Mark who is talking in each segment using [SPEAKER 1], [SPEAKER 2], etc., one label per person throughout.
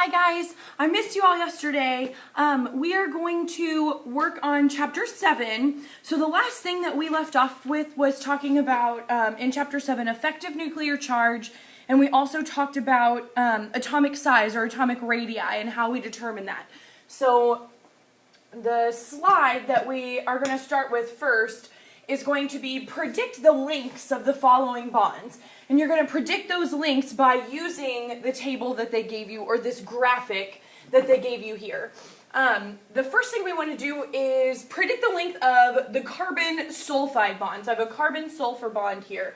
[SPEAKER 1] Hi guys, I missed you all yesterday. We are going to work on chapter 7. So the last thing that we left off with was talking about, in chapter 7, effective nuclear charge, and we also talked about atomic size or atomic radii and how we determine that. So the slide that we are going to start with first is going to be predict the lengths of the following bonds. And you're going to predict those lengths by using the table that they gave you, or this graphic that they gave you here. The first thing we want to do is predict the length of the carbon sulfide bonds. I have a carbon sulfur bond here.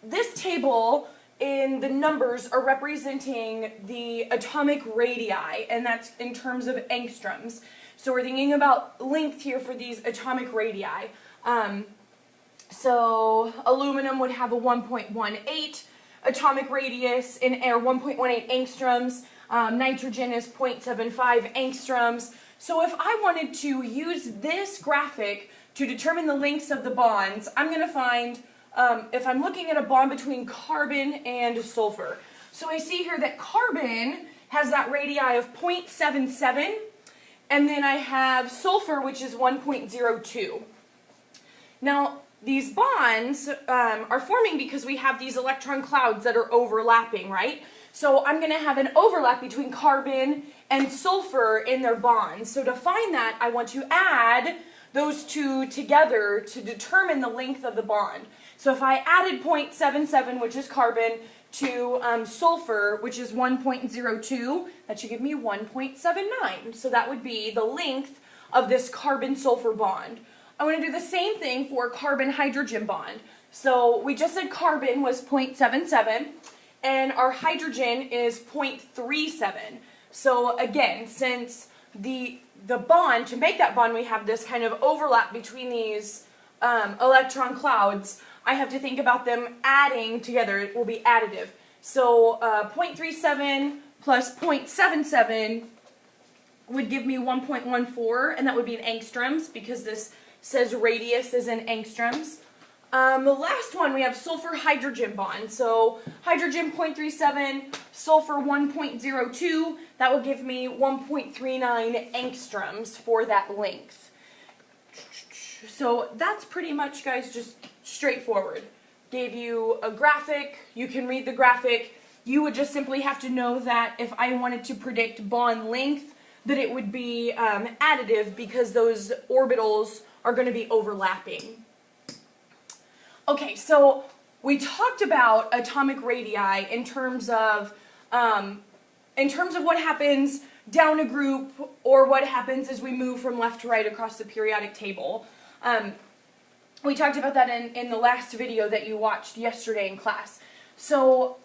[SPEAKER 1] This table in the numbers are representing the atomic radii, and that's in terms of angstroms. So we're thinking about length here for these atomic radii. So aluminum would have a 1.18 atomic radius in air, 1.18 angstroms. Nitrogen is 0.75 angstroms. So if I wanted to use this graphic to determine the lengths of the bonds, I'm going to find, if I'm looking at a bond between carbon and sulfur. So I see here that carbon has that radii of 0.77, and then I have sulfur, which is 1.02. Now, these bonds are forming because we have these electron clouds that are overlapping, right? So I'm going to have an overlap between carbon and sulfur in their bonds. So to find that, I want to add those two together to determine the length of the bond. So if I added 0.77, which is carbon, to sulfur, which is 1.02, that should give me 1.79. So that would be the length of this carbon-sulfur bond. I want to do the same thing for carbon-hydrogen bond. So we just said carbon was 0.77, and our hydrogen is 0.37. So again, since the bond, to make that bond, we have this kind of overlap between these electron clouds, I have to think about them adding together. It will be additive. So 0.37 plus 0.77 would give me 1.14, and that would be in angstroms because this says radius is in angstroms. The last one, we have sulfur-hydrogen bond. So hydrogen 0.37, sulfur 1.02. That will give me 1.39 angstroms for that length. So that's pretty much, guys, just straightforward. Gave you a graphic. You can read the graphic. You would just simply have to know that if I wanted to predict bond length, that it would be additive because those orbitals are going to be overlapping. Okay, so we talked about atomic radii in terms of what happens down a group or what happens as we move from left to right across the periodic table. We talked about that in the last video that you watched yesterday in class. So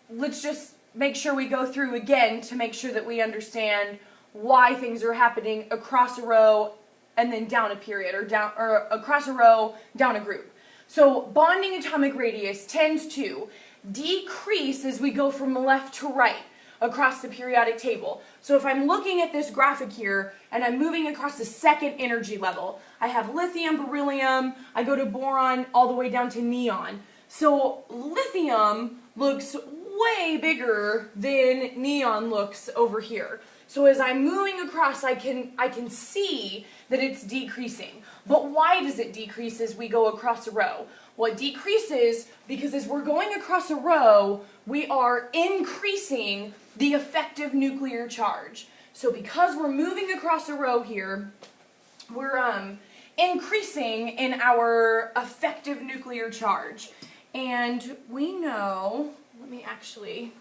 [SPEAKER 1] let's just make sure we go through again to make sure that we understand why things are happening across a row and then down a period, or across a row, down a group. So bonding atomic radius tends to decrease as we go from left to right across the periodic table. So if I'm looking at this graphic here and I'm moving across the second energy level, I have lithium, beryllium, I go to boron all the way down to neon. So lithium looks way bigger than neon looks over here. So as I'm moving across, I can see that it's decreasing. But why does it decrease as we go across a row? Well, it decreases because as we're going across a row, we are increasing the effective nuclear charge. So because we're moving across a row here, we're increasing in our effective nuclear charge. And we know, let me actually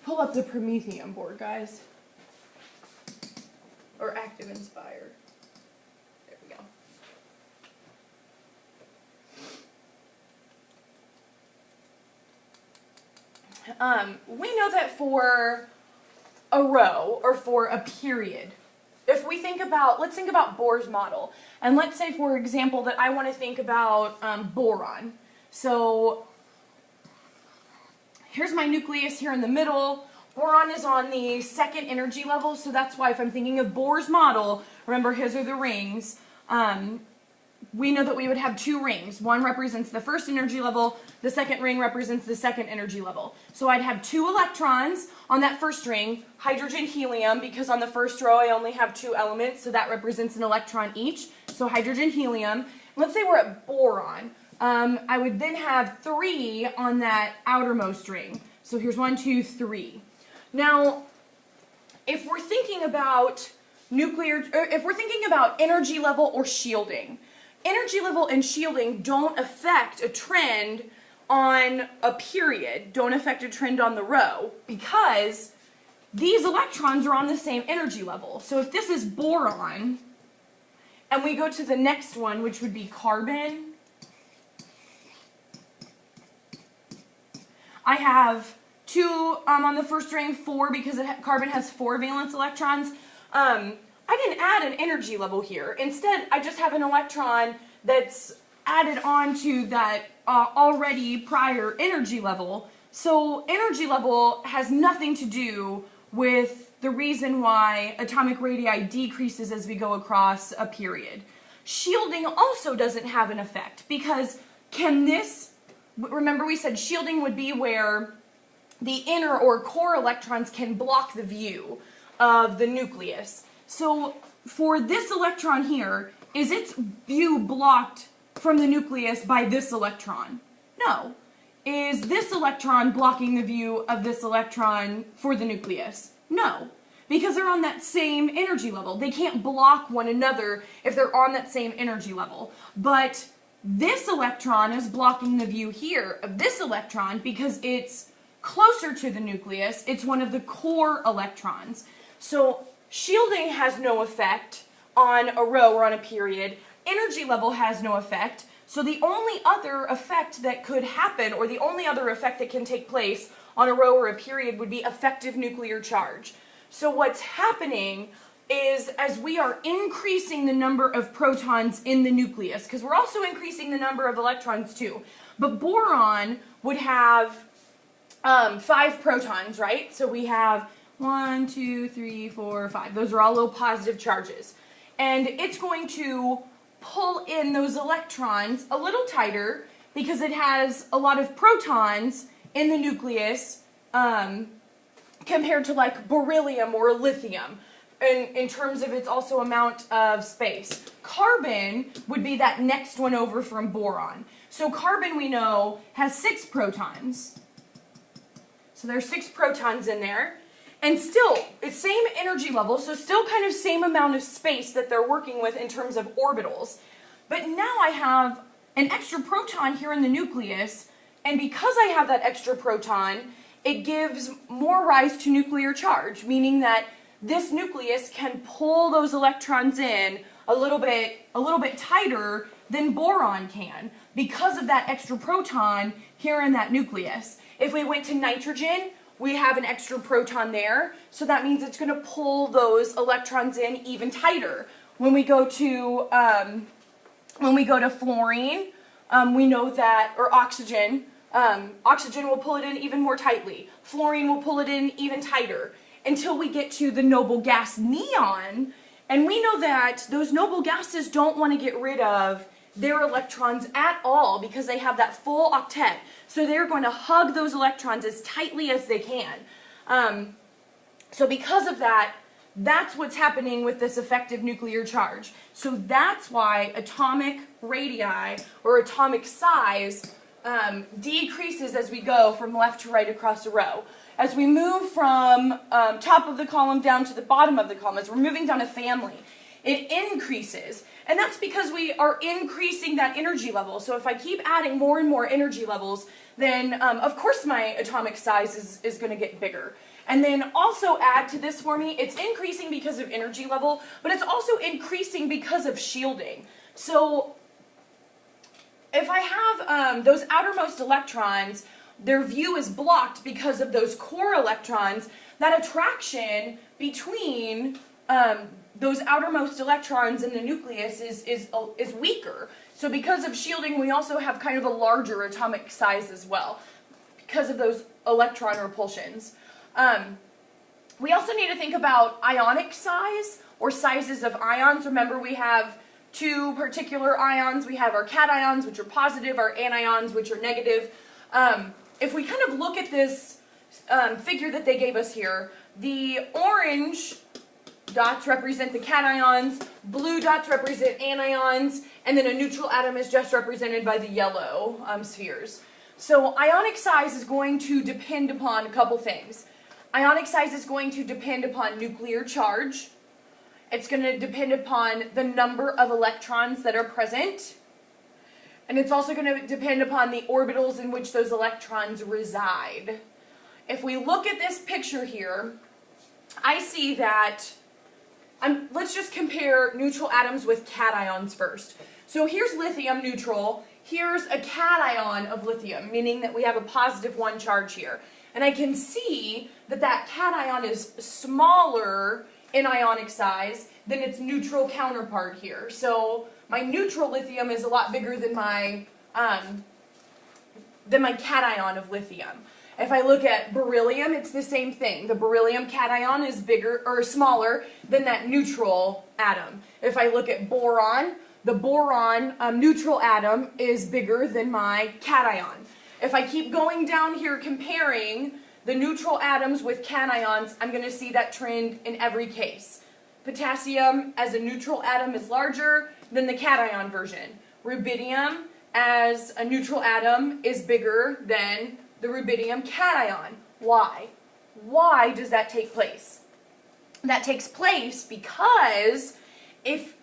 [SPEAKER 1] pull up the Prometheum board, guys. Or Active Inspire. There we go. We know that for a row, or for a period, if we think about, let's think about Bohr's model. And let's say, for example, that I want to think about boron. So here's my nucleus here in the middle. Boron is on the second energy level, so that's why if I'm thinking of Bohr's model, remember his are the rings, we know that we would have two rings. One represents the first energy level, the second ring represents the second energy level. So I'd have two electrons on that first ring, hydrogen, helium, because on the first row I only have two elements, so that represents an electron each. So hydrogen, helium. Let's say we're at boron. I would then have 3 on that outermost ring. So here's 1, 2, 3. Now, if we're thinking about if we're thinking about energy level or shielding, energy level and shielding don't affect a trend on a period, don't affect a trend on the row, because these electrons are on the same energy level. So if this is boron, and we go to the next one, which would be carbon, I have 2 on the first ring, 4 because carbon has 4 valence electrons. I didn't add an energy level here. Instead, I just have an electron that's added on to that already prior energy level. So energy level has nothing to do with the reason why atomic radii decreases as we go across a period. Shielding also doesn't have an effect, because remember we said shielding would be where the inner or core electrons can block the view of the nucleus. So for this electron here, is its view blocked from the nucleus by this electron? No. Is this electron blocking the view of this electron for the nucleus? No. Because they're on that same energy level. They can't block one another if they're on that same energy level. But this electron is blocking the view here of this electron because it's closer to the nucleus. It's one of the core electrons. So shielding has no effect on a row or on a period. Energy level has no effect. So the only other effect that could happen, or the only other effect that can take place on a row or a period, would be effective nuclear charge. So what's happening is, as we are increasing the number of protons in the nucleus, because we're also increasing the number of electrons too, but boron would have 5 protons, right? So we have 1, 2, 3, 4, 5. Those are all low positive charges. And it's going to pull in those electrons a little tighter because it has a lot of protons in the nucleus compared to like beryllium or lithium in terms of its also amount of space. Carbon would be that next one over from boron. So carbon, we know, has 6 protons. So there's 6 protons in there. And still, it's same energy level, so still kind of same amount of space that they're working with in terms of orbitals. But now I have an extra proton here in the nucleus, and because I have that extra proton, it gives more rise to nuclear charge, meaning that this nucleus can pull those electrons in a little bit tighter than boron can because of that extra proton here in that nucleus. If we went to nitrogen, we have an extra proton there, so that means it's going to pull those electrons in even tighter. When we go to fluorine, we know that, or oxygen, oxygen will pull it in even more tightly. Fluorine will pull it in even tighter until we get to the noble gas neon, and we know that those noble gases don't want to get rid of their electrons at all because they have that full octet. So they're going to hug those electrons as tightly as they can. So because of that, that's what's happening with this effective nuclear charge. So that's why atomic radii, or atomic size, decreases as we go from left to right across a row. As we move from top of the column down to the bottom of the column, as we're moving down a family, it increases. And that's because we are increasing that energy level. So if I keep adding more and more energy levels, then of course my atomic size is going to get bigger. And then also add to this for me, it's increasing because of energy level, but it's also increasing because of shielding. So if I have those outermost electrons, their view is blocked because of those core electrons. That attraction between those outermost electrons in the nucleus is weaker. So because of shielding, we also have kind of a larger atomic size as well because of those electron repulsions. We also need to think about ionic size, or sizes of ions. Remember, we have two particular ions. We have our cations, which are positive, our anions, which are negative. If we kind of look at this figure that they gave us here, the orange dots represent the cations, blue dots represent anions, and then a neutral atom is just represented by the yellow spheres. So ionic size is going to depend upon a couple things. Ionic size is going to depend upon nuclear charge. It's going to depend upon the number of electrons that are present. And it's also going to depend upon the orbitals in which those electrons reside. If we look at this picture here, I see that, let's just compare neutral atoms with cations first. So here's lithium neutral. Here's a cation of lithium, meaning that we have a positive 1 charge here. And I can see that that cation is smaller in ionic size than its neutral counterpart here. So my neutral lithium is a lot bigger than my cation of lithium. If I look at beryllium, it's the same thing. The beryllium cation is bigger or smaller than that neutral atom. If I look at boron, the boron neutral atom is bigger than my cation. If I keep going down here comparing the neutral atoms with cations, I'm going to see that trend in every case. Potassium as a neutral atom is larger than the cation version. Rubidium as a neutral atom is bigger than the rubidium cation. Why? Why does that take place? That takes place because if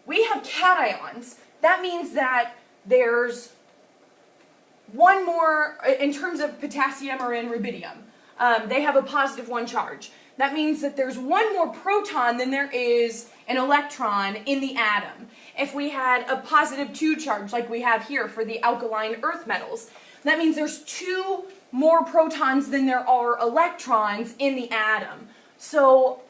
[SPEAKER 1] we have cations, that means that there's one more, in terms of potassium or in rubidium, they have a positive 1 charge. That means that there's one more proton than there is an electron in the atom. If we had a positive 2 charge, like we have here for the alkaline earth metals, that means there's 2 more protons than there are electrons in the atom. So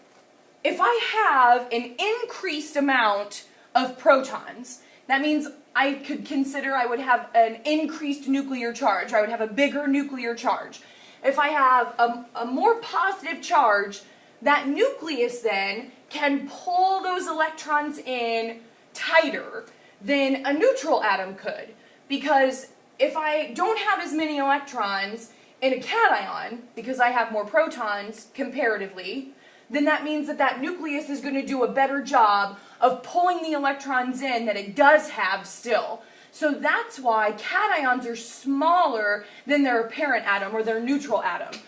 [SPEAKER 1] if I have an increased amount of protons, that means I could consider I would have an increased nuclear charge, or I would have a bigger nuclear charge. If I have a more positive charge, that nucleus then can pull those electrons in tighter than a neutral atom could. Because if I don't have as many electrons in a cation, because I have more protons comparatively, then that means that that nucleus is going to do a better job of pulling the electrons in that it does have still. So that's why cations are smaller than their parent atom or their neutral atom.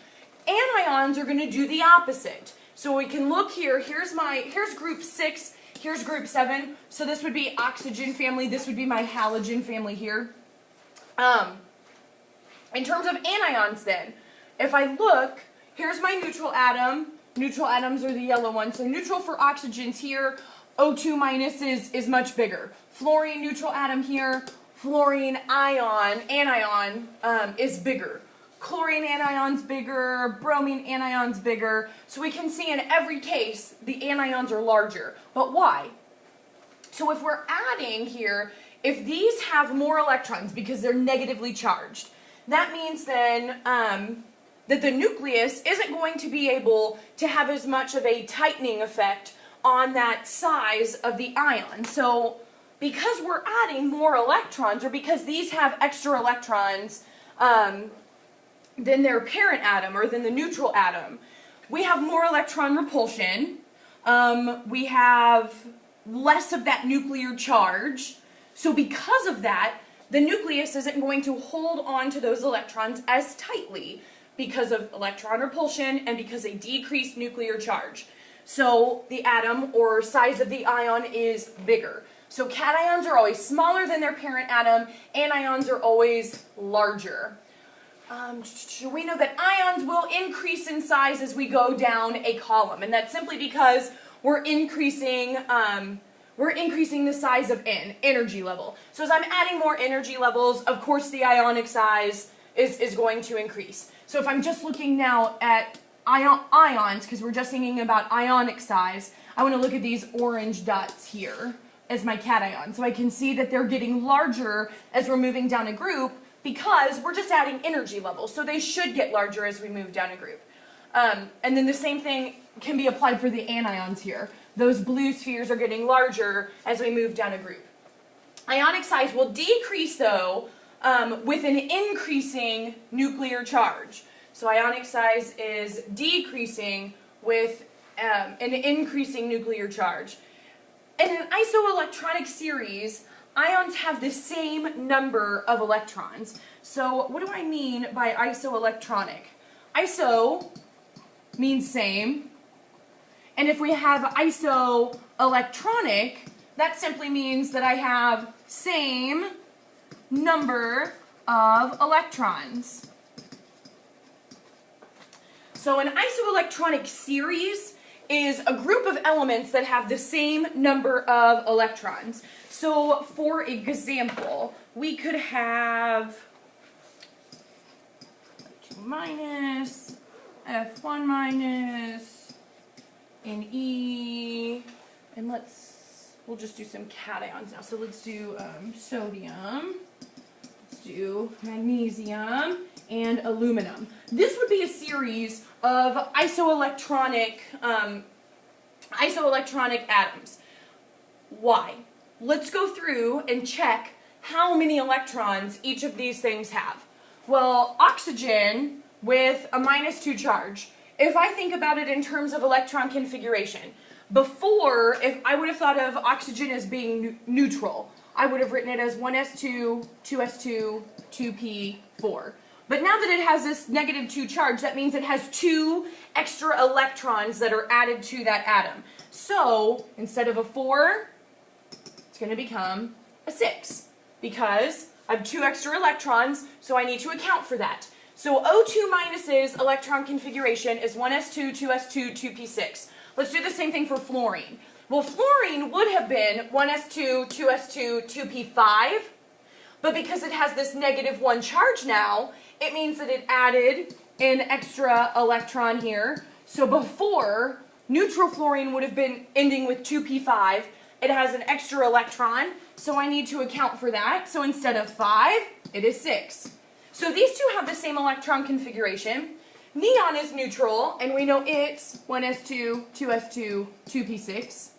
[SPEAKER 1] Anions are going to do the opposite. So we can look here, here's group 6, here's group 7. So this would be oxygen family, this would be my halogen family here. In terms of anions then, if I look, here's my neutral atom. Neutral atoms are the yellow ones. So neutral for oxygens here, O2 minus is much bigger. Fluorine neutral atom here, fluorine anion is bigger. Chlorine anion's bigger, bromine anion's bigger. So we can see in every case the anions are larger. But why? So if we're adding here, if these have more electrons because they're negatively charged, that means then that the nucleus isn't going to be able to have as much of a tightening effect on that size of the ion. So because we're adding more electrons, or because these have extra electrons than their parent atom or than the neutral atom, we have more electron repulsion. We have less of that nuclear charge. So because of that, the nucleus isn't going to hold on to those electrons as tightly because of electron repulsion and because a decreased nuclear charge. So the atom or size of the ion is bigger. So cations are always smaller than their parent atom, anions are always larger. We know that ions will increase in size as we go down a column, and that's simply because we're increasing the size of energy level. So as I'm adding more energy levels, of course the ionic size is going to increase. So if I'm just looking now at ions, because we're just thinking about ionic size, I want to look at these orange dots here as my cation. So I can see that they're getting larger as we're moving down a group because we're just adding energy levels. So they should get larger as we move down a group. And then the same thing can be applied for the anions here. Those blue spheres are getting larger as we move down a group. Ionic size will decrease, though, with an increasing nuclear charge. So ionic size is decreasing with an increasing nuclear charge. In an isoelectronic series, ions have the same number of electrons. So what do I mean by isoelectronic? Iso means same. And if we have isoelectronic, that simply means that I have same number of electrons. So an isoelectronic series is a group of elements that have the same number of electrons. So for example, we could have 2 minus, F1 minus, and E, and we'll just do some cations now. So let's do sodium, let's do magnesium, and aluminum. This would be a series of isoelectronic atoms. Why? Let's go through and check how many electrons each of these things have. Well, oxygen with a -2 charge. If I think about it in terms of electron configuration, before, if I would have thought of oxygen as being neutral, I would have written it as 1s2, 2s2, 2p4. But now that it has this -2 charge, that means it has 2 extra electrons that are added to that atom. So instead of a 4, it's going to become a 6 because I have 2 extra electrons, so I need to account for that. So O2 minus's electron configuration is 1s2, 2s2, 2p6. Let's do the same thing for fluorine. Well, fluorine would have been 1s2, 2s2, 2p5, but because it has this -1 charge now, it means that it added an extra electron here. So before, neutral fluorine would have been ending with 2p5. It has an extra electron, so I need to account for that. So instead of 5, it is 6. So these two have the same electron configuration. Neon is neutral, and we know it's 1s2, 2s2, 2p6.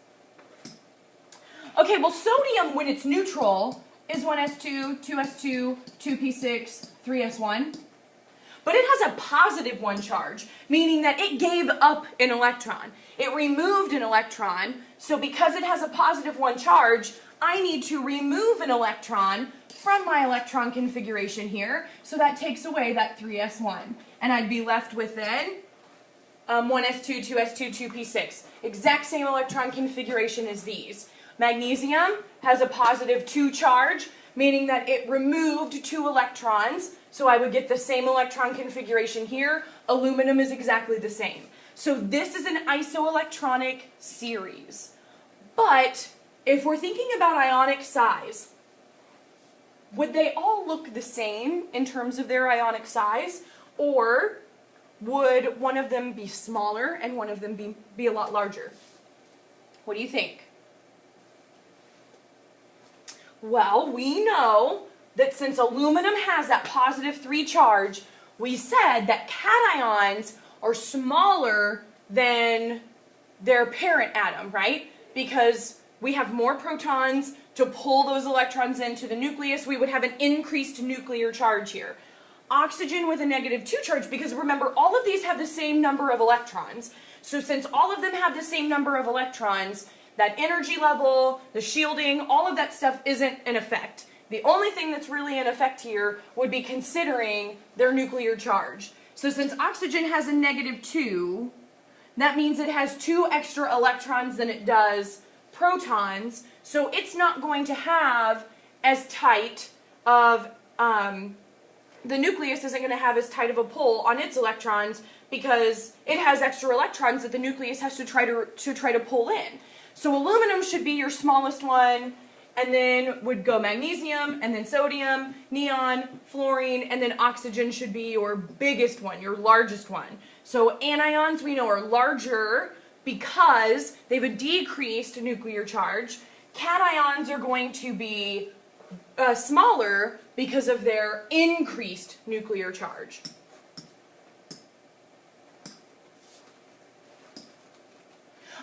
[SPEAKER 1] Okay, well, sodium, when it's neutral, is 1s2, 2s2, 2p6, 3s1. But it has a +1 charge, meaning that it gave up an electron. It removed an electron, so because it has a +1 charge, I need to remove an electron from my electron configuration here, so that takes away that 3s1. And I'd be left with then 1s2, 2s2, 2p6. Exact same electron configuration as these. Magnesium has a +2 charge, meaning that it removed 2 electrons, so I would get the same electron configuration here. Aluminum is exactly the same. So this is an isoelectronic series. But if we're thinking about ionic size, would they all look the same in terms of their ionic size? Or would one of them be smaller and one of them be a lot larger? What do you think? Well, we know that since aluminum has that +3 charge, we said that cations are smaller than their parent atom, right? Because we have more protons to pull those electrons into the nucleus. We would have an increased nuclear charge here. Oxygen with a -2 charge, because remember, all of these have the same number of electrons. So since all of them have the same number of electrons, that energy level, the shielding, all of that stuff isn't in effect. The only thing that's really in effect here would be considering their nuclear charge. So since oxygen has a -2, that means it has 2 extra electrons than it does protons, so it's not going to have as tight of, the nucleus isn't going to have as tight of a pull on its electrons because it has extra electrons that the nucleus has to try to pull in. So aluminum should be your smallest one, and then would go magnesium, and then sodium, neon, fluorine, and then oxygen should be your biggest one, your largest one. So anions we know are larger because they have a decreased nuclear charge. Cations are going to be smaller because of their increased nuclear charge.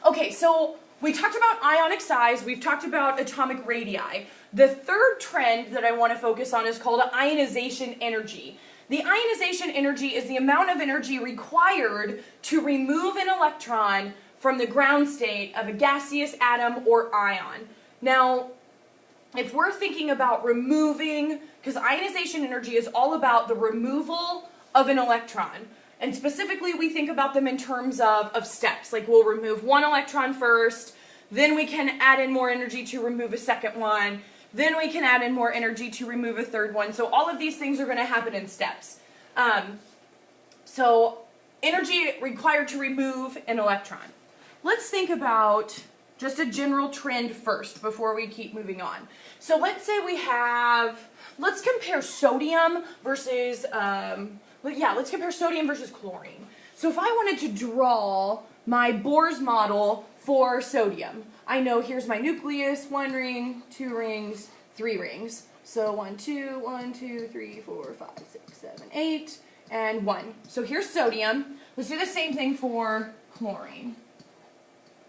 [SPEAKER 1] Okay, so we talked about ionic size, we've talked about atomic radii. The third trend that I want to focus on is called ionization energy. The ionization energy is the amount of energy required to remove an electron from the ground state of a gaseous atom or ion. Now, if we're thinking about removing, because ionization energy is all about the removal of an electron, and specifically we think about them in terms of steps, like we'll remove one electron first, then we can add in more energy to remove a second one, then we can add in more energy to remove a third one. So all of these things are going to happen in steps. So energy required to remove an electron. Let's think about just a general trend first before we keep moving on. So let's say we have, let's compare sodium versus, let's compare sodium versus chlorine. So if I wanted to draw my Bohr's model for sodium, I know here's my nucleus, 1 ring, 2 rings, 3 rings. So 1, 2, 3, 4, 5, 6, 7, 8, and 1. So here's sodium. Let's do the same thing for chlorine.